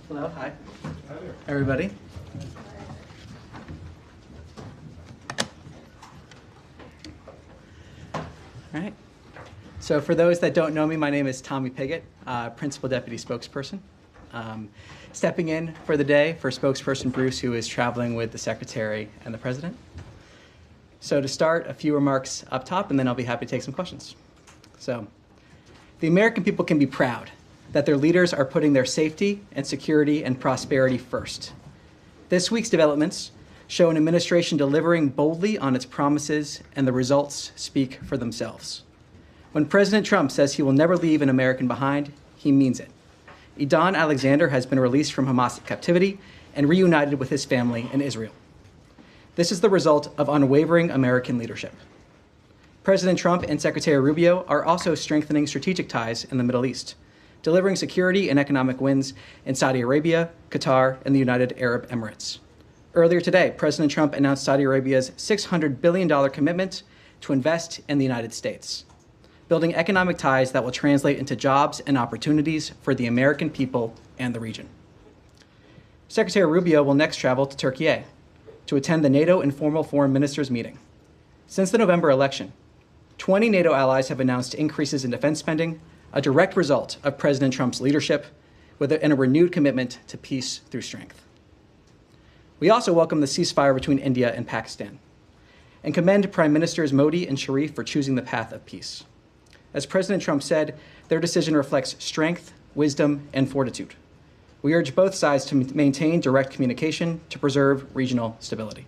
Hello, hi, everybody. All right. So for those that don't know me, my name is Tommy Pigott, Principal Deputy Spokesperson. Stepping in for the day for Spokesperson Bruce, who is traveling with the Secretary and the President. So to start, a few remarks up top, and then I'll be happy to take some questions. So the American people can be proud that their leaders are putting their safety and security and prosperity first. This week's developments show an administration delivering boldly on its promises, and the results speak for themselves. When President Trump says he will never leave an American behind, he means it. Idan Alexander has been released from Hamas captivity and reunited with his family in Israel. This is the result of unwavering American leadership. President Trump and Secretary Rubio are also strengthening strategic ties in the Middle East, delivering security and economic wins in Saudi Arabia, Qatar, and the United Arab Emirates. Earlier today, President Trump announced Saudi Arabia's $600 billion commitment to invest in the United States, building economic ties that will translate into jobs and opportunities for the American people and the region. Secretary Rubio will next travel to Turkey to attend the NATO Informal Foreign Ministers meeting. Since the November election, 20 NATO allies have announced increases in defense spending, a direct result of President Trump's leadership, and a renewed commitment to peace through strength. We also welcome the ceasefire between India and Pakistan and commend Prime Ministers Modi and Sharif for choosing the path of peace. As President Trump said, their decision reflects strength, wisdom, and fortitude. We urge both sides to maintain direct communication to preserve regional stability.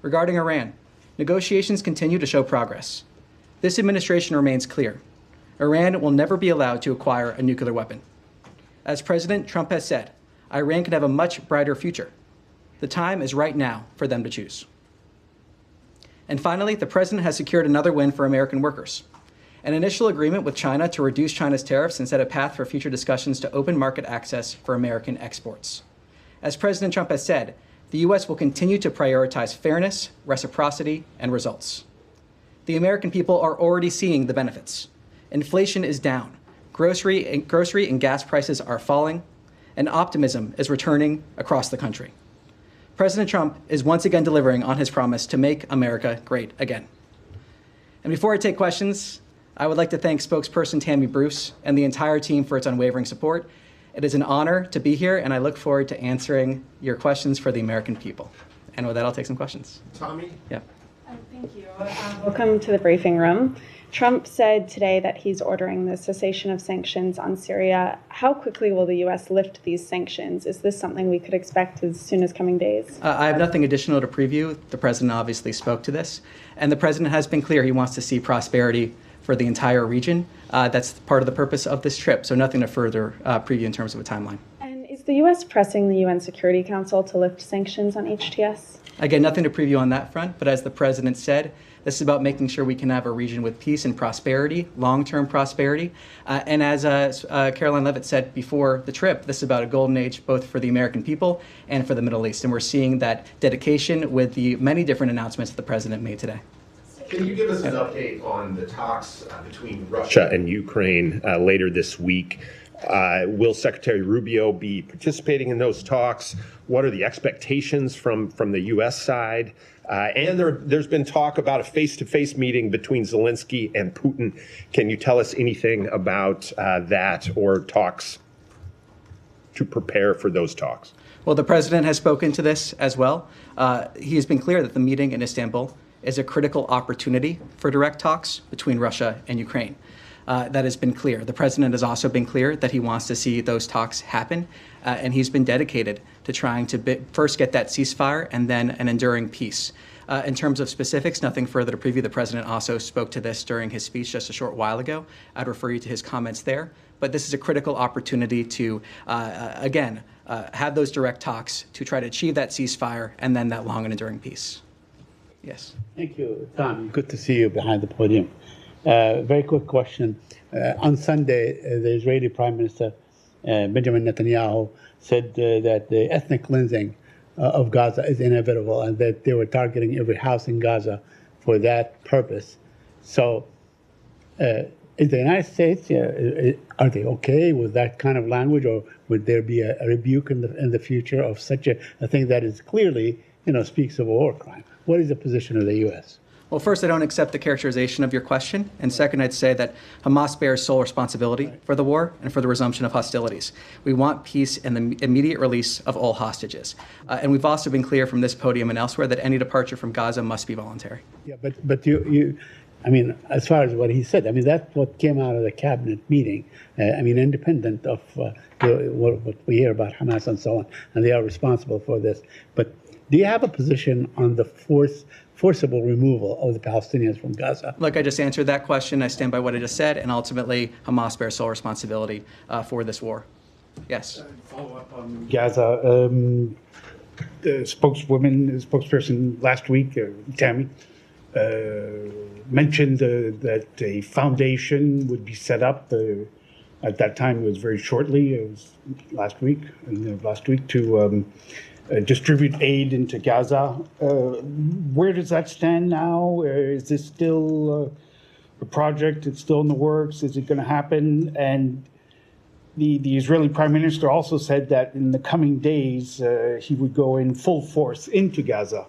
Regarding Iran, negotiations continue to show progress. This administration remains clear. Iran will never be allowed to acquire a nuclear weapon. As President Trump has said, Iran can have a much brighter future. The time is right now for them to choose. And finally, the President has secured another win for American workers. An initial agreement with China to reduce China's tariffs and set a path for future discussions to open market access for American exports. As President Trump has said, the U.S. will continue to prioritize fairness, reciprocity, and results. The American people are already seeing the benefits. Inflation is down, grocery and gas prices are falling, and optimism is returning across the country. President Trump is once again delivering on his promise to make America great again. And before I take questions, I would like to thank Spokesperson Tammy Bruce and the entire team for its unwavering support. It is an honor to be here, and I look forward to answering your questions for the American people. And with that, I'll take some questions. Tommy? Yeah. Thank you. Welcome to the briefing room. Trump said today that he's ordering the cessation of sanctions on Syria. How quickly will the U.S. lift these sanctions? Is this something we could expect as soon as coming days? I have nothing additional to preview. The president obviously spoke to this, and the president has been clear he wants to see prosperity for the entire region. That's part of the purpose of this trip, so nothing to further preview in terms of a timeline. And is the U.S. pressing the UN Security Council to lift sanctions on HTS? Again, nothing to preview on that front, but as the president said, this is about making sure we can have a region with peace and prosperity, long-term prosperity. And as Caroline Leavitt said before the trip, this is about a golden age both for the American people and for the Middle East. And we're seeing that dedication with the many different announcements that the president made today. Can you give us an update on the talks between Russia and Ukraine later this week? Will Secretary Rubio be participating in those talks? What are the expectations from the U.S. side? And there's been talk about a face-to-face meeting between Zelensky and Putin. Can you tell us anything about that or talks to prepare for those talks? Well, the president has spoken to this as well. He has been clear that the meeting in Istanbul is a critical opportunity for direct talks between Russia and Ukraine. That has been clear. The president has also been clear that he wants to see those talks happen, and he's been dedicated to trying to first get that ceasefire and then an enduring peace. In terms of specifics, nothing further to preview. The president also spoke to this during his speech just a short while ago. I'd refer you to his comments there. But this is a critical opportunity to, again, have those direct talks to try to achieve that ceasefire and then that long and enduring peace. Yes. Thank you, Tom. Good to see you behind the podium. Very quick question. On Sunday, the Israeli Prime Minister Benjamin Netanyahu said that the ethnic cleansing of Gaza is inevitable and that they were targeting every house in Gaza for that purpose. So Is the United States, are they okay with that kind of language, or would there be a rebuke in the future of such a thing that is clearly, speaks of a war crime? What is the position of the U.S.? Well, first, I don't accept the characterization of your question. And second, I'd say that Hamas bears sole responsibility for the war and for the resumption of hostilities. We want peace and the immediate release of all hostages. And we've also been clear from this podium and elsewhere that any departure from Gaza must be voluntary. Yeah, but you as far as what he said, that's what came out of the cabinet meeting. Independent of what we hear about Hamas and so on, and they are responsible for this. But do you have a position on the forcible removal of the Palestinians from Gaza? Look, I just answered that question. I stand by what I just said, and ultimately, Hamas bears sole responsibility for this war. Yes. Follow up on Gaza. The spokesperson last week, Tammy, mentioned that a foundation would be set up. At that time, it was very shortly. It was last week, to distribute aid into Gaza. Where does that stand now? Is this still a project? It's still in the works? Is it going to happen? And the Israeli Prime Minister also said that in the coming days he would go in full force into Gaza.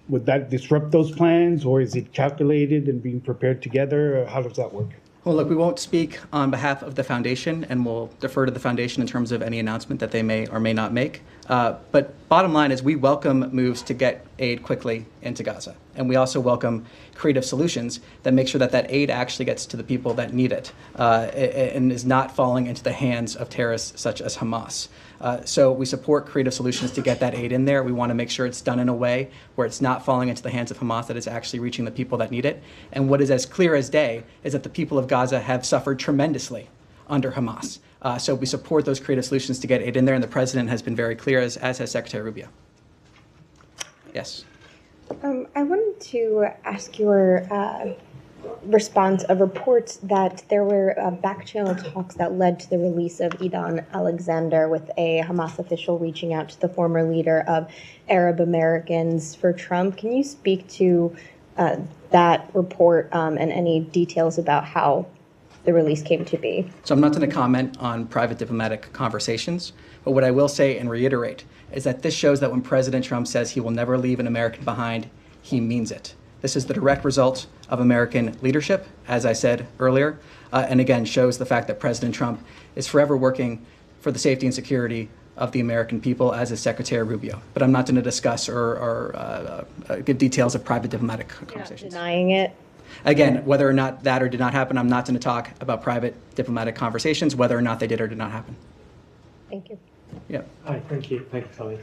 Would that disrupt those plans, or is it calculated and being prepared together? How does that work? Well, look, we won't speak on behalf of the foundation, and we'll defer to the foundation in terms of any announcement that they may or may not make. But bottom line is we welcome moves to get aid quickly into Gaza. And we also welcome creative solutions that make sure that that aid actually gets to the people that need it and is not falling into the hands of terrorists such as Hamas. So we support creative solutions to get that aid in there. We want to make sure it's done in a way where it's not falling into the hands of Hamas, that it's actually reaching the people that need it. And what is as clear as day is that the people of Gaza have suffered tremendously under Hamas. So we support those creative solutions to get aid in there, and the president has been very clear, as has Secretary Rubio. Yes. I wanted to ask your response of reports that there were back-channel talks that led to the release of Idan Alexander, with a Hamas official reaching out to the former leader of Arab Americans for Trump. Can you speak to that report and any details about how the release came to be? So I'm not going to comment on private diplomatic conversations, but what I will say and reiterate is that this shows that when President Trump says he will never leave an American behind, he means it. This is the direct result of American leadership, as I said earlier, and again shows the fact that President Trump is forever working for the safety and security of the American people, as is Secretary Rubio. But I'm not going to discuss or give details of private diplomatic conversations. You're not denying it? Again, whether or not that or did not happen, I'm not going to talk about private diplomatic conversations, whether or not they did or did not happen. Thank you. Yeah. Hi, thank you, Tommy.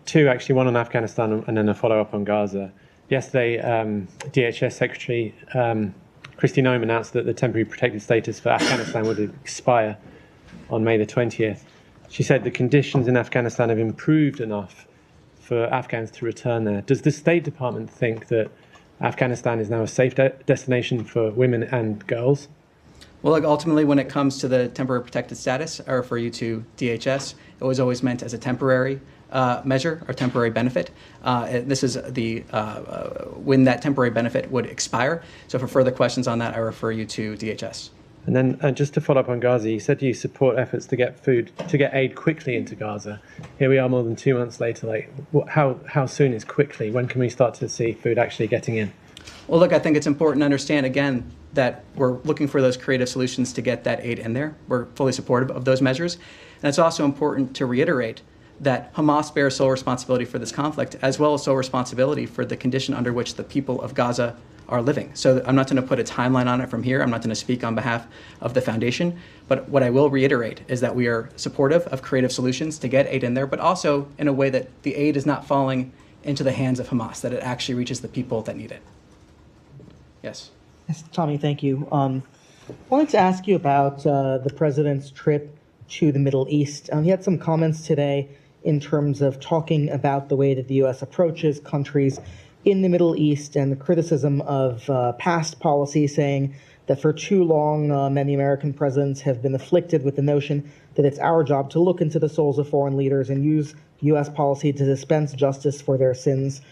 Two, actually, one on Afghanistan and then a follow-up on Gaza. Yesterday, DHS Secretary Kristi Noem announced that the temporary protected status for Afghanistan would expire on May the 20th. She said the conditions in Afghanistan have improved enough for Afghans to return there. Does the State Department think that Afghanistan is now a safe destination for women and girls? Well, look, ultimately, when it comes to the temporary protected status, I refer you to DHS. It was always meant as a temporary measure or temporary benefit. This is the when that temporary benefit would expire. So for further questions on that, I refer you to DHS. And then just to follow up on Gaza, you said you support efforts to get aid quickly into Gaza. Here we are more than 2 months later. How soon is quickly? When can we start to see food actually getting in? Well, look, I think it's important to understand, again, that we're looking for those creative solutions to get that aid in there. We're fully supportive of those measures. And it's also important to reiterate that Hamas bears sole responsibility for this conflict, as well as sole responsibility for the condition under which the people of Gaza are living. So I'm not going to put a timeline on it from here. I'm not going to speak on behalf of the foundation. But what I will reiterate is that we are supportive of creative solutions to get aid in there, but also in a way that the aid is not falling into the hands of Hamas, that it actually reaches the people that need it. Yes. Yes, Tommy, thank you. I wanted to ask you about the president's trip to the Middle East. He had some comments today in terms of talking about the way that the U.S. approaches countries in the Middle East and the criticism of past policy, saying that for too long, many American presidents have been afflicted with the notion that it's our job to look into the souls of foreign leaders and use U.S. policy to dispense justice for their sins.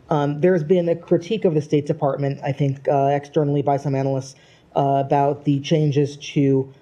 There's been a critique of the State Department, I think, externally by some analysts about the changes to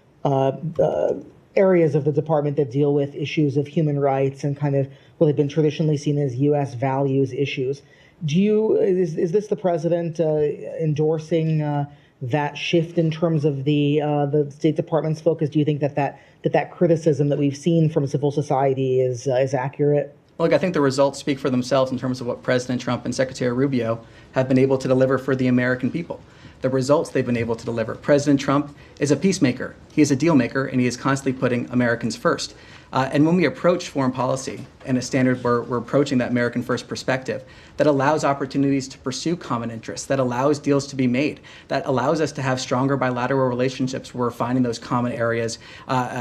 areas of the department that deal with issues of human rights and kind of what have been traditionally seen as U.S. values issues. Is this the president endorsing that shift in terms of the State Department's focus? Do you think that criticism that we've seen from civil society is accurate? Look, I think the results speak for themselves in terms of what President Trump and Secretary Rubio have been able to deliver for the American people. The results they've been able to deliver. President Trump is a peacemaker. He is a deal maker, and he is constantly putting Americans first. And when we approach foreign policy in a standard where we're approaching that American first perspective, that allows opportunities to pursue common interests, that allows deals to be made, that allows us to have stronger bilateral relationships where we're finding those common areas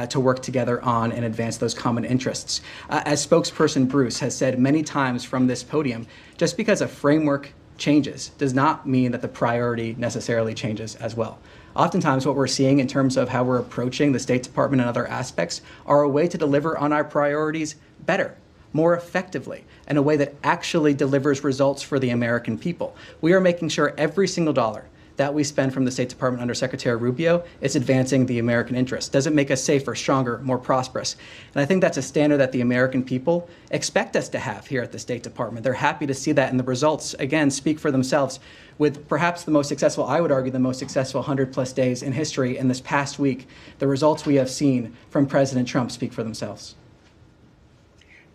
to work together on and advance those common interests. As spokesperson Bruce has said many times from this podium, just because a framework changes does not mean that the priority necessarily changes as well. Oftentimes what we're seeing in terms of how we're approaching the State Department and other aspects are a way to deliver on our priorities better, more effectively, in a way that actually delivers results for the American people. We are making sure every single dollar that we spend from the State Department under Secretary Rubio is advancing the American interest. Does it make us safer, stronger, more prosperous? And I think that's a standard that the American people expect us to have here at the State Department. They're happy to see that, and the results, again, speak for themselves. With perhaps the most successful, I would argue, the most successful 100+ days in history in this past week, the results we have seen from President Trump speak for themselves.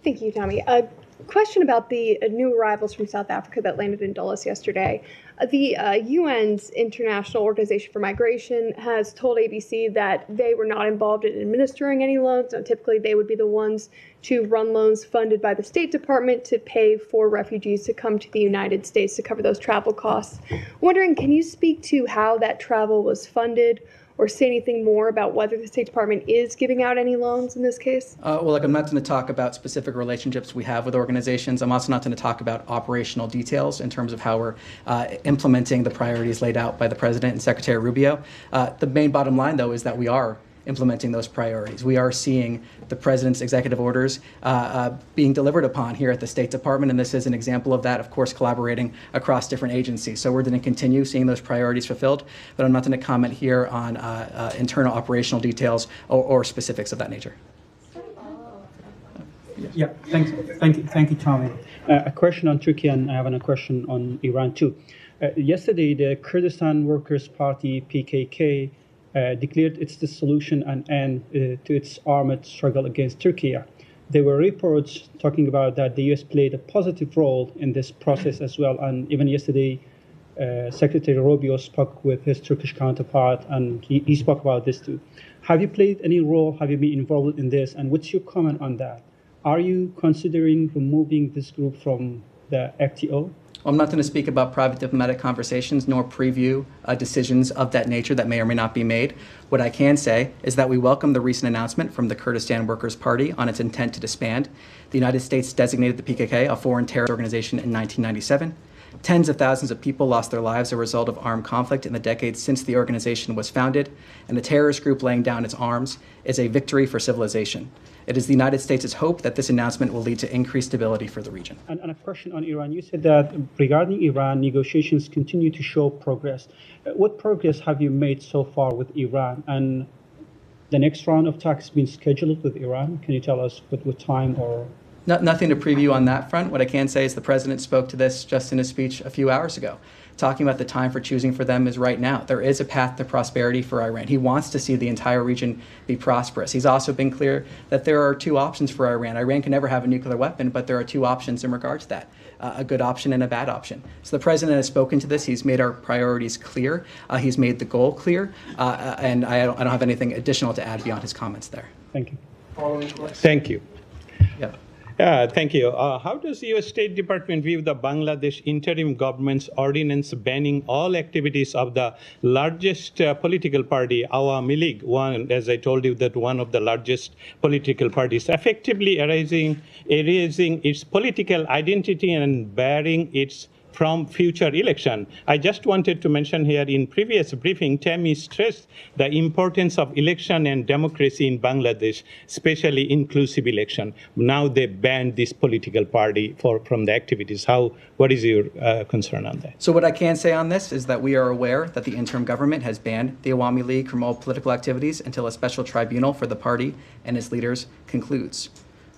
Thank you, Tommy. A question about the new arrivals from South Africa that landed in Dulles yesterday. The UN's International Organization for Migration has told ABC that they were not involved in administering any loans. Now, typically, they would be the ones to run loans funded by the State Department to pay for refugees to come to the United States to cover those travel costs. Wondering, can you speak to how that travel was funded, or say anything more about whether the State Department is giving out any loans in this case? Well, look, I'm not going to talk about specific relationships we have with organizations. I'm also not going to talk about operational details in terms of how we're implementing the priorities laid out by the President and Secretary Rubio. The main bottom line, though, is that we are implementing those priorities. We are seeing the President's executive orders being delivered upon here at the State Department, and this is an example of that, of course, collaborating across different agencies. So we're going to continue seeing those priorities fulfilled, but I'm not going to comment here on internal operational details or specifics of that nature. Yeah, thank you, Tommy. A question on Turkey, and I have a question on Iran too. Yesterday, the Kurdistan Workers' Party (PKK) declared its dissolution and end to its armed struggle against Turkey. There were reports talking about that the U.S. played a positive role in this process as well, and even yesterday, Secretary Rubio spoke with his Turkish counterpart, and he spoke about this too. Have you played any role? Have you been involved in this? And what's your comment on that? Are you considering removing this group from the FTO? I'm not going to speak about private diplomatic conversations nor preview decisions of that nature that may or may not be made. What I can say is that we welcome the recent announcement from the Kurdistan Workers' Party on its intent to disband. The United States designated the PKK a foreign terrorist organization in 1997. Tens of thousands of people lost their lives as a result of armed conflict in the decades since the organization was founded, and the terrorist group laying down its arms is a victory for civilization. It is the United States' hope that this announcement will lead to increased stability for the region. And a question on Iran. You said that regarding Iran, negotiations continue to show progress. What progress have you made so far with Iran? And the next round of talks has been scheduled with Iran. Can you tell us what time or? Nothing to preview on that front. What I can say is the President spoke to this just in his speech a few hours ago, talking about the time for choosing for them is right now. There is a path to prosperity for Iran. He wants to see the entire region be prosperous. He's also been clear that there are two options for Iran. Iran can never have a nuclear weapon, but there are two options in regard to that, a good option and a bad option. So the President has spoken to this. He's made our priorities clear. He's made the goal clear. And I don't have anything additional to add beyond his comments there. Thank you. Thank you. Yep. Thank you. How does the U.S. State Department view the Bangladesh interim government's ordinance banning all activities of the largest political party, Awami League, one, as I told you, that one of the largest political parties, effectively erasing its political identity and barring its from future election. I just wanted to mention here in previous briefing, Tammy stressed the importance of election and democracy in Bangladesh, especially inclusive election. Now they banned this political party from the activities. What is your concern on that? So what I can say on this is that we are aware that the interim government has banned the Awami League from all political activities until a special tribunal for the party and its leaders concludes.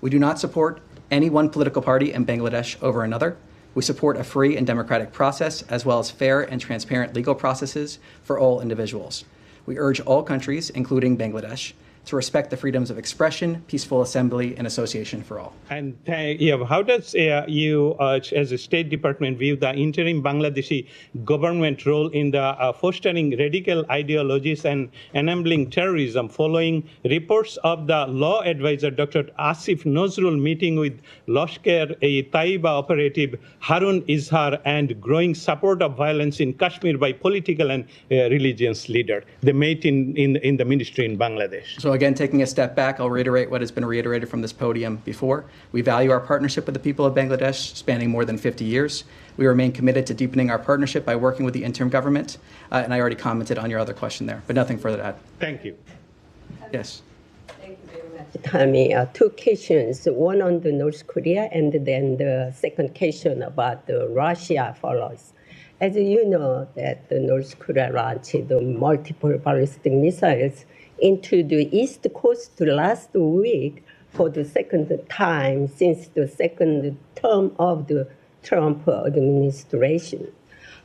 We do not support any one political party in Bangladesh over another. We support a free and democratic process, as well as fair and transparent legal processes for all individuals. We urge all countries, including Bangladesh, to respect the freedoms of expression, peaceful assembly, and association for all. And how does you, as a State Department, view the interim Bangladeshi government role in the fostering radical ideologies and enabling terrorism, following reports of the law advisor Dr. Asif Nazrul meeting with Lashkar-e-Taiba operative Harun Izhar and growing support of violence in Kashmir by political and religious leaders? They met in the ministry in Bangladesh. So again, taking a step back, I'll reiterate what has been reiterated from this podium before. We value our partnership with the people of Bangladesh, spanning more than 50 years. We remain committed to deepening our partnership by working with the interim government. And I already commented on your other question there, but nothing further to add. Thank you. Yes. Thank you very much, Tammy. Two questions, one on the North Korea, and then the second question about the Russia follows. As you know, that the North Korea launched the multiple ballistic missiles into the East Coast last week for the second time since the second term of the Trump administration.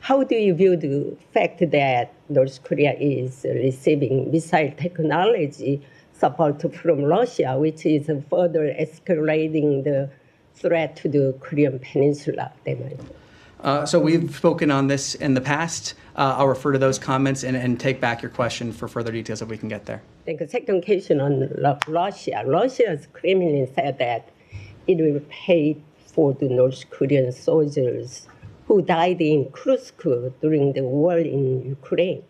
How do you view the fact that North Korea is receiving missile technology support from Russia, which is further escalating the threat to the Korean Peninsula? So we've spoken on this in the past. I'll refer to those comments and take back your question for further details if we can get there. The second question on Russia. Russia's Kremlin said that it will pay for the North Korean soldiers who died in Kursk during the war in Ukraine,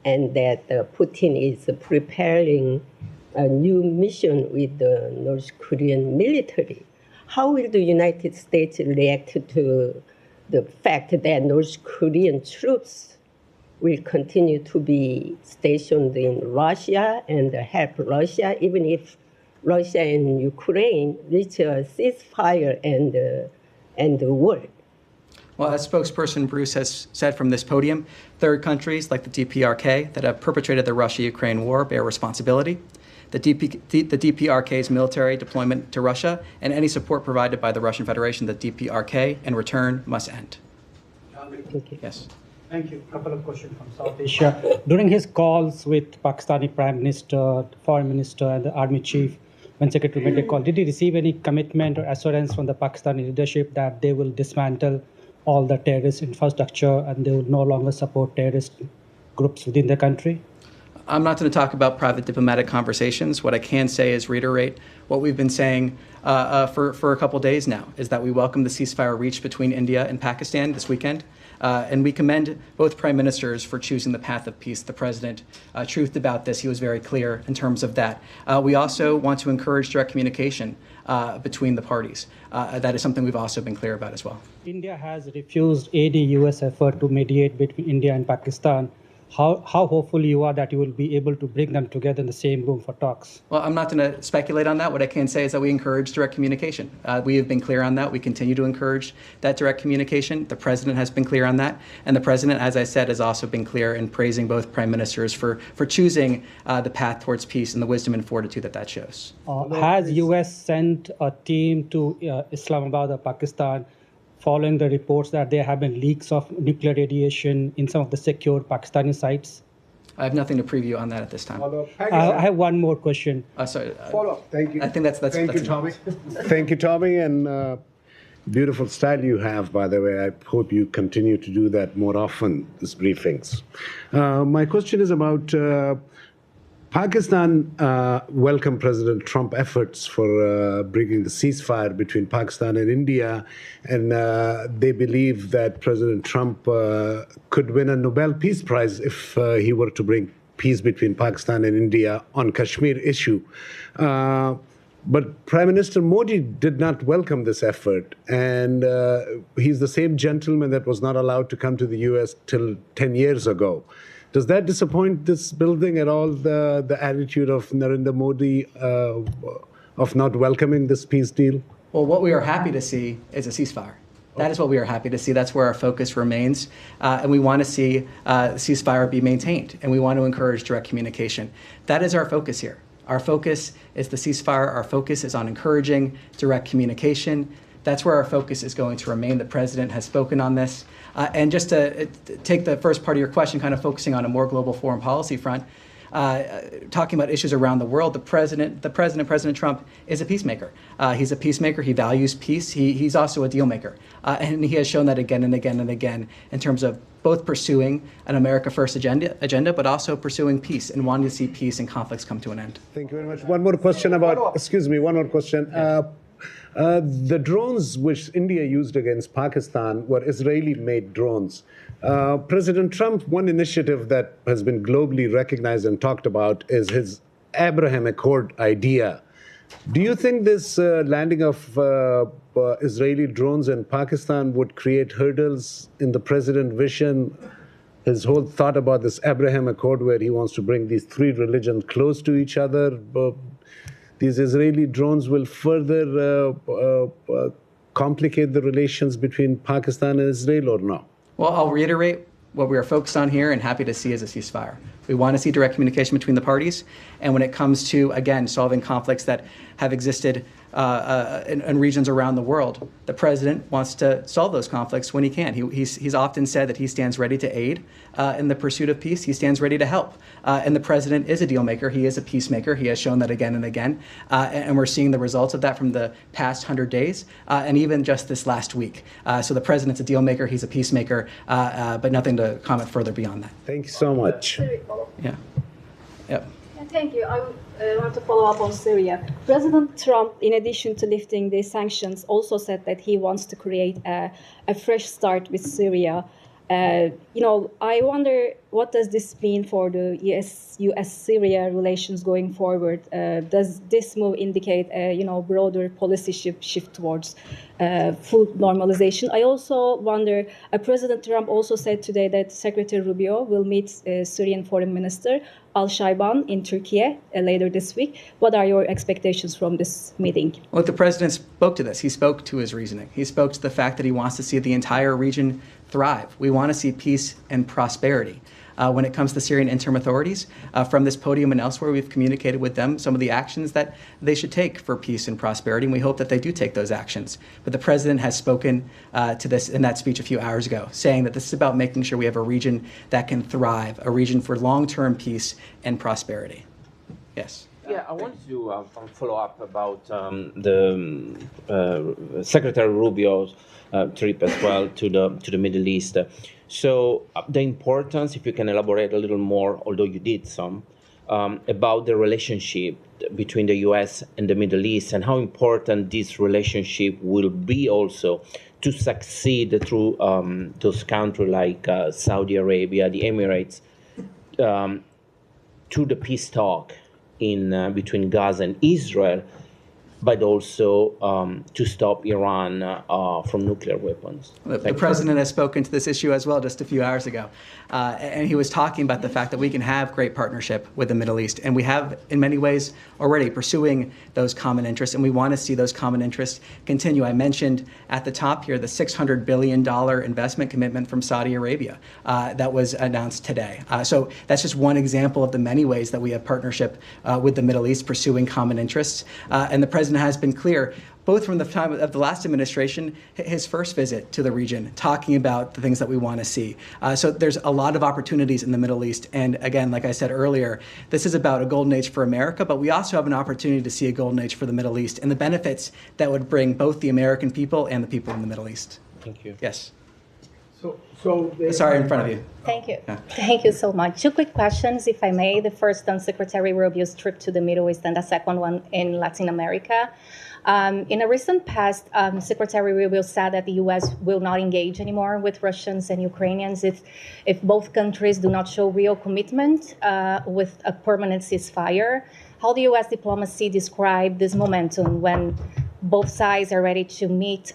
and that Putin is preparing a new mission with the North Korean military. How will the United States react to the fact that North Korean troops will continue to be stationed in Russia and help Russia, even if Russia and Ukraine reach a ceasefire and the war? Well, as spokesperson Bruce has said from this podium, third countries like the DPRK that have perpetrated the Russia-Ukraine war bear responsibility. The DPRK's military deployment to Russia and any support provided by the Russian Federation, the DPRK, in return must end. Yes. Thank you. A couple of questions from South Asia. During his calls with Pakistani Prime Minister, Foreign Minister, and the Army Chief, when Secretary made a call, did he receive any commitment or assurance from the Pakistani leadership that they will dismantle all the terrorist infrastructure and they will no longer support terrorist groups within the country? I'm not going to talk about private diplomatic conversations. What I can say is reiterate what we've been saying for a couple days now, is that we welcome the ceasefire reached between India and Pakistan this weekend. And we commend both prime ministers for choosing the path of peace. The president truthed about this. He was very clear in terms of that. We also want to encourage direct communication between the parties. That is something we've also been clear about as well. India has refused any U.S. effort to mediate between India and Pakistan. How hopeful you are that you will be able to bring them together in the same room for talks? Well, I'm not going to speculate on that. What I can say is that we encourage direct communication. We have been clear on that. We continue to encourage that direct communication. The president has been clear on that. And the president, as I said, has also been clear in praising both prime ministers for choosing the path towards peace and the wisdom and fortitude that shows. Has U.S. sent a team to Islamabad or Pakistan following the reports that there have been leaks of nuclear radiation in some of the secure Pakistani sites? I have nothing to preview on that at this time. I have one more question. Sorry. Follow-up. Thank you. I think that's Thank you, Tommy. Thank you, Tommy, and beautiful style you have, by the way. I hope you continue to do that more often, these briefings. My question is about Pakistan welcomed President Trump efforts for bringing the ceasefire between Pakistan and India, and they believe that President Trump could win a Nobel Peace Prize if he were to bring peace between Pakistan and India on Kashmir issue. But Prime Minister Modi did not welcome this effort. And he's the same gentleman that was not allowed to come to the US till 10 years ago. Does that disappoint this building at all, the attitude of Narendra Modi of not welcoming this peace deal? Well, what we are happy to see is a ceasefire. That is what we are happy to see. That's where our focus remains. And we want to see the ceasefire be maintained. And we want to encourage direct communication. That is our focus here. Our focus is the ceasefire. Our focus is on encouraging direct communication. That's where our focus is going to remain. The president has spoken on this. And just to take the first part of your question, kind of focusing on a more global foreign policy front, talking about issues around the world, President Trump, is a peacemaker. He's a peacemaker. He values peace. He's also a deal maker. And he has shown that again and again and again in terms of both pursuing an America First agenda, but also pursuing peace and wanting to see peace and conflicts come to an end. Thank you very much. One more question about, excuse me, one more question. The drones which India used against Pakistan were Israeli-made drones. President Trump, one initiative that has been globally recognized and talked about is his Abraham Accord idea. Do you think this landing of Israeli drones in Pakistan would create hurdles in the president's vision, his whole thought about this Abraham Accord where he wants to bring these three religions close to each other? These Israeli drones will further complicate the relations between Pakistan and Israel or no? Well, I'll reiterate what we are focused on here and happy to see as a ceasefire. We want to see direct communication between the parties. And when it comes to, again, solving conflicts that have existed in regions around the world, the president wants to solve those conflicts when he can. He's often said that he stands ready to aid in the pursuit of peace. He stands ready to help. And the president is a deal maker. He is a peacemaker. He has shown that again and again. And we're seeing the results of that from the past 100 days and even just this last week. So the president's a deal maker. He's a peacemaker, but nothing to comment further beyond that. Thank you so much. Yeah. Yep. Thank you. I want to follow up on Syria. President Trump, in addition to lifting the sanctions, also said that he wants to create a fresh start with Syria. I wonder, what does this mean for the U.S.-Syria relations going forward? Does this move indicate a broader policy shift towards full normalization? I also wonder, President Trump also said today that Secretary Rubio will meet Syrian Foreign Minister Al-Shaiban in Turkey later this week. What are your expectations from this meeting? Well, the president spoke to this. He spoke to his reasoning. He spoke to the fact that he wants to see the entire region thrive. We want to see peace and prosperity. When it comes to Syrian interim authorities, from this podium and elsewhere, we've communicated with them some of the actions that they should take for peace and prosperity, and we hope that they do take those actions. But the president has spoken to this in that speech a few hours ago, saying that this is about making sure we have a region that can thrive, a region for long-term peace and prosperity. Yes. Yeah, I wanted to follow up about the Secretary Rubio's trip as well to the Middle East. So the importance, if you can elaborate a little more, although you did some, about the relationship between the U.S. and the Middle East and how important this relationship will be also to succeed through those countries like Saudi Arabia, the Emirates, to the peace talk in between Gaza and Israel, but also to stop Iran from nuclear weapons. The president has spoken to this issue as well just a few hours ago. And he was talking about the fact that we can have great partnership with the Middle East. And we have, in many ways, already pursuing those common interests. And we want to see those common interests continue. I mentioned at the top here the $600 billion investment commitment from Saudi Arabia that was announced today. So that's just one example of the many ways that we have partnership with the Middle East pursuing common interests. And the president has been clear, both from the time of the last administration, his first visit to the region, talking about the things that we want to see. So there's a lot of opportunities in the Middle East. And again, like I said earlier, this is about a golden age for America, but we also have an opportunity to see a golden age for the Middle East and the benefits that would bring both the American people and the people in the Middle East. Thank you. Yes. Sorry, in front of you. Thank you. Thank you so much. Two quick questions, if I may. The first on Secretary Rubio's trip to the Middle East, and the second one in Latin America. In a recent past, Secretary Rubio said that the U.S. will not engage anymore with Russians and Ukrainians if both countries do not show real commitment with a permanent ceasefire. How do U.S. diplomacy describe this momentum when both sides are ready to meet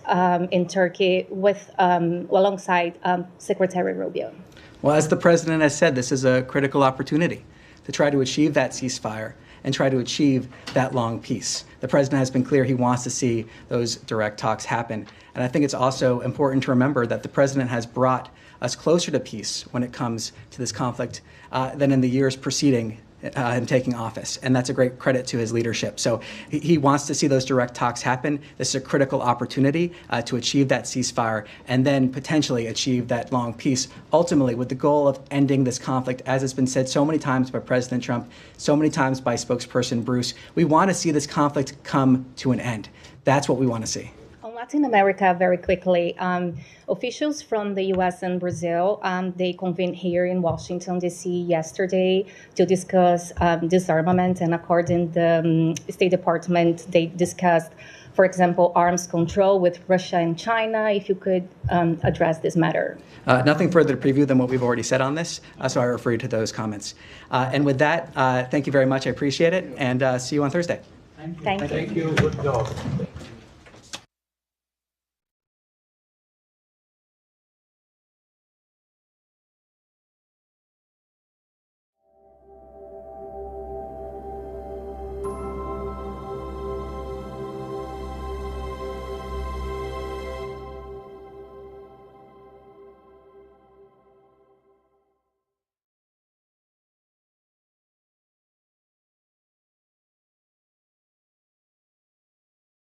in Turkey with alongside Secretary Rubio? Well, as the president has said, this is a critical opportunity to try to achieve that ceasefire and try to achieve that long peace. The president has been clear he wants to see those direct talks happen. And I think it's also important to remember that the president has brought us closer to peace when it comes to this conflict than in the years preceding him taking office. And that's a great credit to his leadership. So he wants to see those direct talks happen. This is a critical opportunity to achieve that ceasefire and then potentially achieve that long peace, ultimately with the goal of ending this conflict, as has been said so many times by President Trump, so many times by spokesperson Bruce. We want to see this conflict come to an end. That's what we want to see. On Latin America, very quickly, officials from the U.S. and Brazil, they convened here in Washington, D.C. yesterday to discuss disarmament. And according to the State Department, they discussed, for example, arms control with Russia and China. If you could address this matter. Nothing further to preview than what we've already said on this, so I refer you to those comments. And with that, thank you very much. I appreciate it, and see you on Thursday. Thank you. Thank you. Good job.